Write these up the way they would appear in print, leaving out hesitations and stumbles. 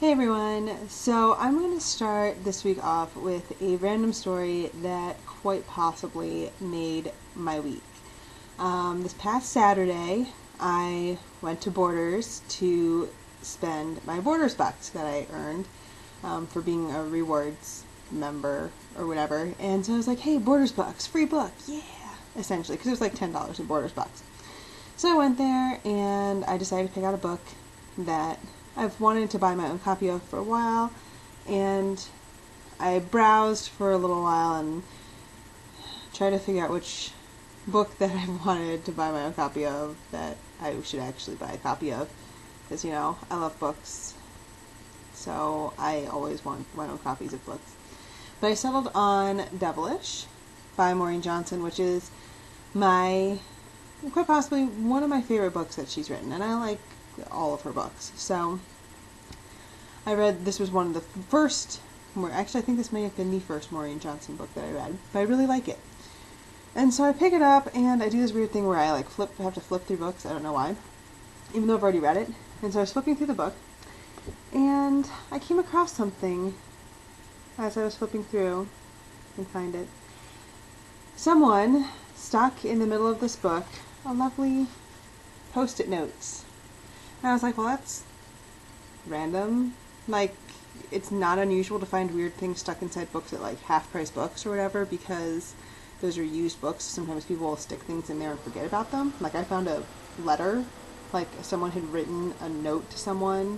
Hey everyone, so I'm going to start this week off with a random story that quite possibly made my week. This past Saturday, I went to Borders to spend my Borders bucks that I earned for being a rewards member or whatever. And so I was like, hey, Borders bucks, free book, yeah, essentially, because it was like $10 in Borders bucks. So I went there and I decided to pick out a book that I've wanted to buy my own copy of for a while, and I browsed for a little while and tried to figure out which book that I wanted to buy my own copy of that I should actually buy a copy of, because, you know, I love books, so I always want my own copies of books. But I settled on Devilish by Maureen Johnson, which is quite possibly one of my favorite books that she's written, and I like all of her books. So I read, this was one of the first, actually I think this may have been the first Maureen Johnson book that I read, but I really like it. And so I pick it up and I do this weird thing where I have to flip through books, I don't know why, even though I've already read it. And so I was flipping through the book and I came across something as I was flipping through and find it. Someone stuck in the middle of this book a lovely post-it notes. And I was like, well, that's random. Like, it's not unusual to find weird things stuck inside books at like half-price books or whatever, because those are used books. Sometimes people will stick things in there and forget about them. Like, I found a letter, like someone had written a note to someone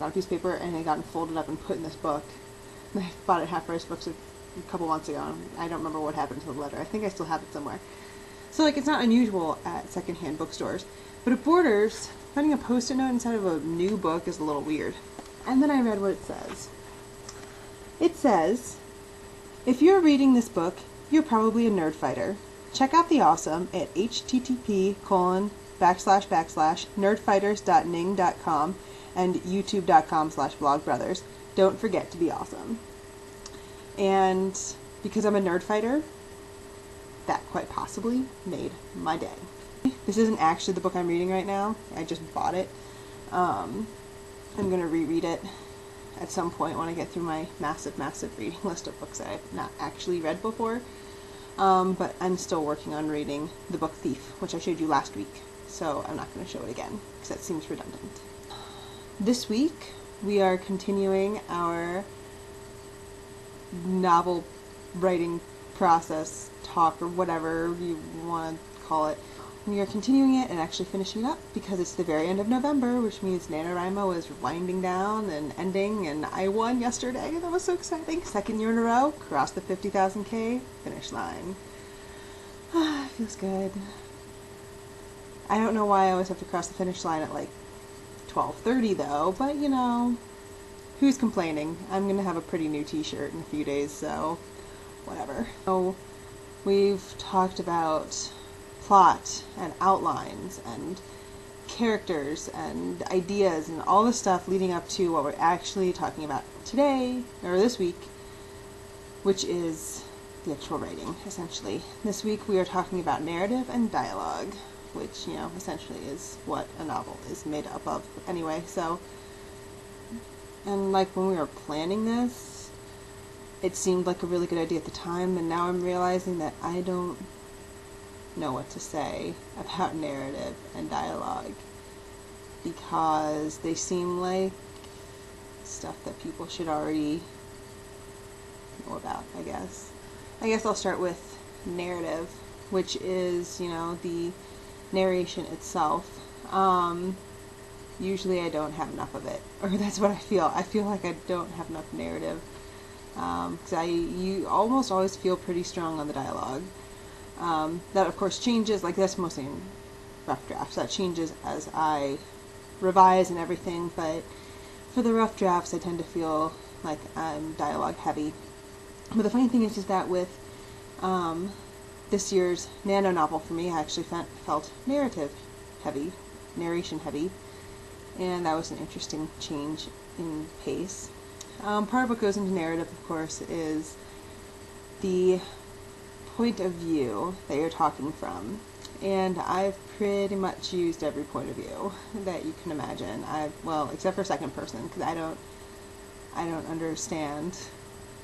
on a piece of paper and it had gotten folded up and put in this book. And I bought it at half-price books a couple months ago. I don't remember what happened to the letter. I think I still have it somewhere. So, like, it's not unusual at secondhand bookstores. But at Borders, finding a post-it note inside of a new book is a little weird. And then I read what it says. It says, if you're reading this book, you're probably a nerdfighter. Check out the awesome at http://nerdfighters.ning.com and youtube.com/vlogbrothers. Don't forget to be awesome. And because I'm a nerdfighter, that quite possibly made my day. This isn't actually the book I'm reading right now. I just bought it. I'm going to reread it at some point when I get through my massive reading list of books that I've not actually read before. But I'm still working on reading The Book Thief, which I showed you last week. So I'm not going to show it again, because that seems redundant. This week, we are continuing our novel writing process, talk, or whatever you want to call it. We are continuing it and actually finishing it up because it's the very end of November, which means NaNoWriMo is winding down and ending, and I won yesterday. That was so exciting. Second year in a row, crossed the 50,000K finish line. It feels good. I don't know why I always have to cross the finish line at like 12:30 though, but you know, who's complaining? I'm going to have a pretty new t-shirt in a few days, so whatever. So we've talked about plot and outlines and characters and ideas and all the stuff leading up to what we're actually talking about today, or this week, which is the actual writing, essentially. This week we are talking about narrative and dialogue, which, you know, essentially is what a novel is made up of anyway. So, and like when we were planning this, it seemed like a really good idea at the time, and now I'm realizing that I don't know what to say about narrative and dialogue, because they seem like stuff that people should already know about, I guess. I'll start with narrative, which is, you know, the narration itself. Usually I don't have enough of it, or that's what I feel. I feel like I don't have enough narrative, because you almost always feel pretty strong on the dialogue. That of course changes, like that's mostly in rough drafts, that changes as I revise and everything, but for the rough drafts I tend to feel like I'm dialogue heavy. But the funny thing is that with this year's nano novel, for me, I actually felt narration heavy, and that was an interesting change in pace. Part of what goes into narrative, of course, is the point of view that you're talking from, and I've pretty much used every point of view that you can imagine. Well, except for second person, because I don't I don't understand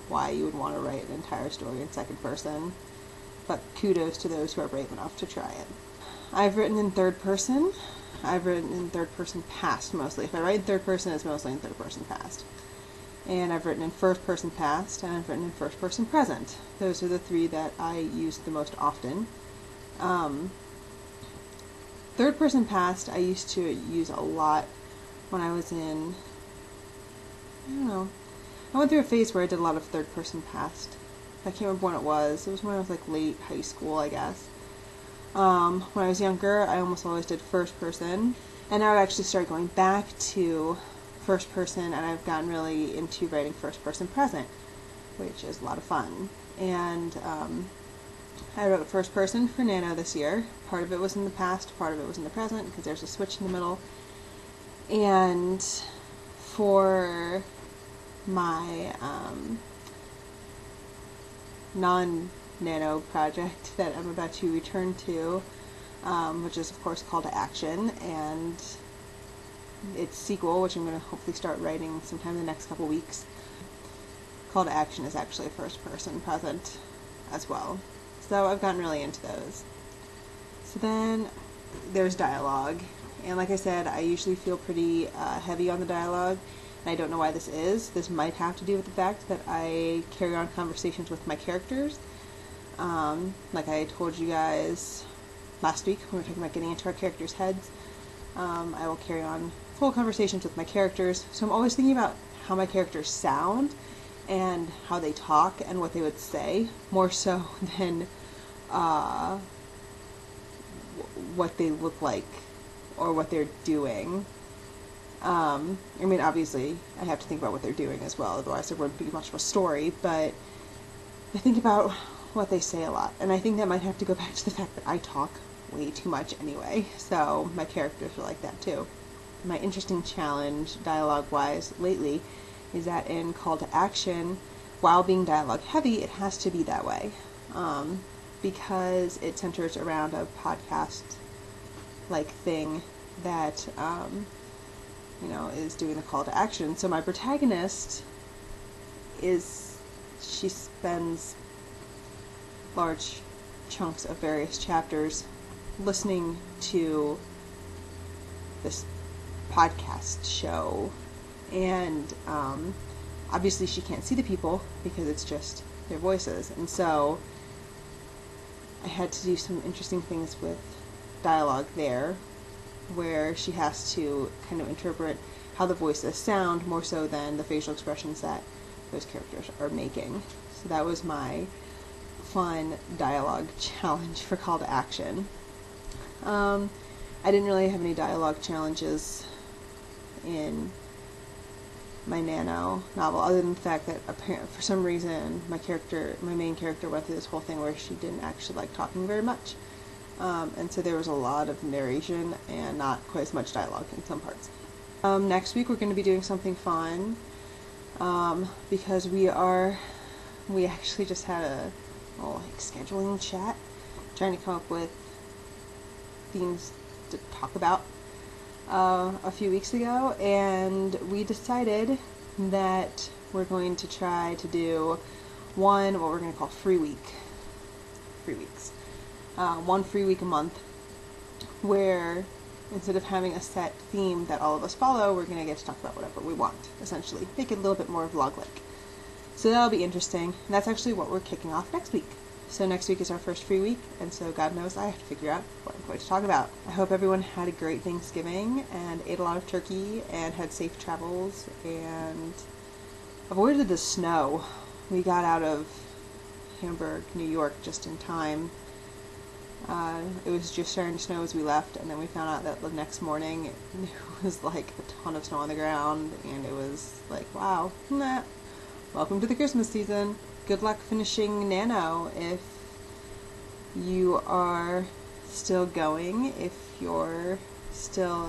why you would want to write an entire story in second person, but kudos to those who are brave enough to try it. I've written in third person. I've written in third person past mostly. If I write in third person, it's mostly in third person past. And I've written in first person past, and I've written in first person present. Those are the three that I use the most often. Third person past I used to use a lot when I was in, I don't know, I went through a phase where I did a lot of third person past. I can't remember when it was. It was when I was like late high school, I guess. When I was younger, I almost always did first person, and now I've actually started going back to first person, and I've gotten really into writing first person present, which is a lot of fun. And I wrote first person for Nano this year. Part of it was in the past, part of it was in the present, because there's a switch in the middle. And for my non-Nano project that I'm about to return to, which is of course Call to Action, and its sequel, which I'm going to hopefully start writing sometime in the next couple weeks. Call to Action is actually first person present as well. So I've gotten really into those. So then there's dialogue. And like I said, I usually feel pretty heavy on the dialogue. And I don't know why this is. This might have to do with the fact that I carry on conversations with my characters. Like I told you guys last week when we were talking about getting into our characters' heads. I will carry on full conversations with my characters. So I'm always thinking about how my characters sound and how they talk and what they would say, more so than what they look like or what they're doing. I mean, obviously, I have to think about what they're doing as well, otherwise there wouldn't be much of a story, but I think about what they say a lot, and I think that might have to go back to the fact that I talk way too much anyway, so my characters are like that too. My interesting challenge, dialogue-wise, lately, is that in Call to Action, while being dialogue-heavy, it has to be that way, because it centers around a podcast-like thing that, is doing the call to action. So my protagonist she spends large chunks of various chapters listening to this podcast show, and obviously she can't see the people because it's just their voices, and so I had to do some interesting things with dialogue there, where she has to kind of interpret how the voices sound more so than the facial expressions that those characters are making. So that was my fun dialogue challenge for Call to Action. I didn't really have any dialogue challenges in my Nano novel, other than the fact that apparently, for some reason, my main character went through this whole thing where she didn't actually like talking very much. And so there was a lot of narration and not quite as much dialogue in some parts. Next week we're going to be doing something fun, because we actually just had a scheduling chat, trying to come up with themes to talk about a few weeks ago, and we decided that we're going to try to do what we're going to call free weeks. One free week a month, where instead of having a set theme that all of us follow, we're going to get to talk about whatever we want, essentially. Make it a little bit more vlog-like. So that'll be interesting, and that's actually what we're kicking off next week. So next week is our first free week, and so God knows I have to figure out what I'm going to talk about. I hope everyone had a great Thanksgiving, and ate a lot of turkey, and had safe travels, and avoided the snow. We got out of Hamburg, New York, just in time. It was just starting to snow as we left, and then we found out that the next morning it was like a ton of snow on the ground, and it was like, wow, welcome to the Christmas season. Good luck finishing Nano if you are still going, if you're still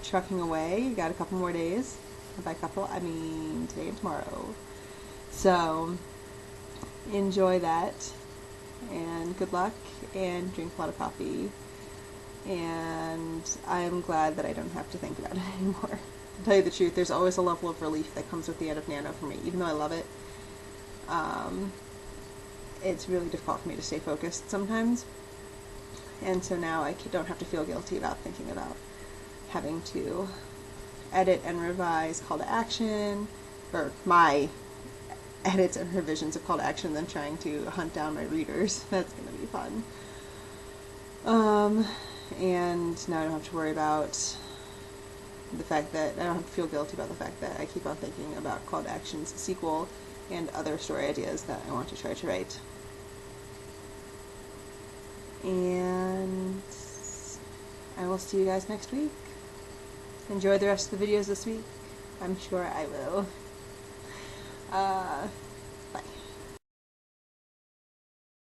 trucking away. You got a couple more days. By couple, I mean today and tomorrow. So enjoy that, and good luck, and drink a lot of coffee, and I'm glad that I don't have to think about it anymore. To tell you the truth, there's always a level of relief that comes with the end of Nano for me. Even though I love it, it's really difficult for me to stay focused sometimes. And so now I don't have to feel guilty about thinking about having to edit and revise call to action, or my edits and revisions of call to action, than trying to hunt down my readers. That's going to be fun. And now I don't have to worry about the fact that I don't have to feel guilty about the fact that I keep on thinking about call to action's sequel and other story ideas that I want to try to write. And I will see you guys next week. Enjoy the rest of the videos this week. I'm sure I will. Bye.